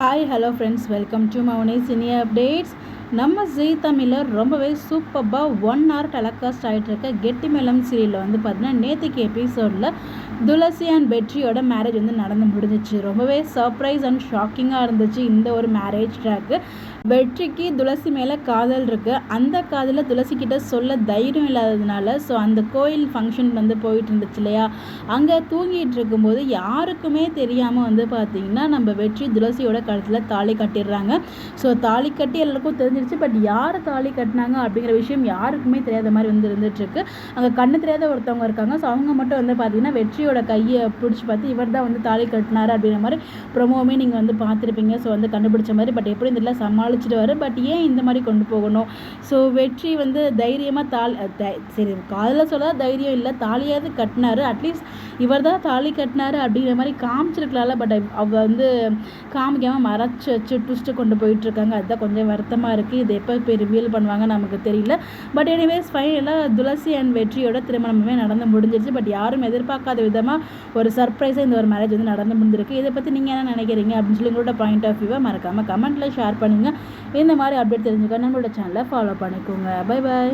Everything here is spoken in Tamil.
Hi hello friends, welcome to Mouni cine updates. நம்ம ஜீ தமிழில் ரொம்பவே சூப்பராக 1 hour டெலகாஸ்ட் ஆகிட்டு இருக்க கெட்டிமேளம் சீரியலில் வந்து பார்த்தீங்கன்னா நேற்றுக்கு எபிசோடில் துளசி அண்ட் வெற்றியோட மேரேஜ் வந்து நடந்து முடிஞ்சிச்சு. ரொம்பவே சர்ப்ரைஸ் அண்ட் ஷாக்கிங்காக இருந்துச்சு இந்த ஒரு மேரேஜ் ட்ராக்கு. வெற்றிக்கு துளசி மேலே காதல் இருக்குது. அந்த காதலை துளசிக்கிட்ட சொல்ல தைரியம் இல்லாததுனால அந்த கோயில் ஃபங்க்ஷன் வந்து போயிட்டு இருந்துச்சு இல்லையா, அங்கே தூங்கிட்டு இருக்கும்போது யாருக்குமே தெரியாமல் வந்து பார்த்திங்கன்னா நம்ம வெற்றி துளசியோட கழுத்தில் தாலி கட்டிடுறாங்க. தாலி கட்டி எல்லாருக்கும் தெரிஞ்சிருச்சு. பட் யார் தாலி கட்டினாங்க அப்படிங்கிற விஷயம் யாருக்குமே தெரியாத மாதிரி வந்து இருந்துகிட்ருக்கு. அங்கே கண்ணு தெரியாத ஒருத்தவங்க இருக்காங்க. அவங்க மட்டும் வந்து பார்த்திங்கன்னா வெற்றியோட கையை பிடிச்சி பார்த்து இவர் தான் வந்து தாலி கட்டினார் அப்படிங்கிற மாதிரி ப்ரொமோவுமே நீங்கள் வந்து பார்த்துருப்பீங்க. வந்து கண்டுபிடிச்ச மாதிரி. பட் எப்படி இந்த சமாளிச்சுட்டு பட் ஏன் இந்த மாதிரி கொண்டு போகணும்? வெற்றி வந்து தைரியமாக சரி காதில் சொல்ல தைரியம் இல்லை, தாலியாவது கட்டினாரு. அட்லீஸ்ட் இவர் தான் தாலி கட்டினாரு அப்படிங்கிற மாதிரி காமிச்சிருக்கலாம்ல. பட் அவ வந்து காமிக்காமல் மறைச்சி வச்சு ட்விஸ்ட்டு கொண்டு போயிட்டுருக்காங்க. அதுதான் கொஞ்சம் வருத்தமாக இருக்குது. இது எப்போ போய் ரிவீல் பண்ணுவாங்க நமக்கு தெரியல. பட் எனிவேஸ் ஃபைனலாக துளசி அண்ட் வெற்றியோட திருமணமே நடந்து முடிஞ்சிருச்சு. பட் யாரும் எதிர்பார்க்காத விதமாக ஒரு சர்ப்ரைஸாக இந்த ஒரு மேரேஜ் வந்து நடந்து முடிஞ்சிருக்கு. இதை பற்றி நீங்கள் என்ன நினைக்கிறீங்க அப்படின்னு சொல்லி உங்களோட பாயிண்ட் ஆஃப் வியூவை மறக்காமல் கமெண்ட்டில் ஷேர் பண்ணுங்கள். இந்த மாதிரி அப்டேட் தெரிஞ்சுக்க நம்மளோட சேனலை ஃபாலோ பண்ணிக்கோங்க. Bye bye.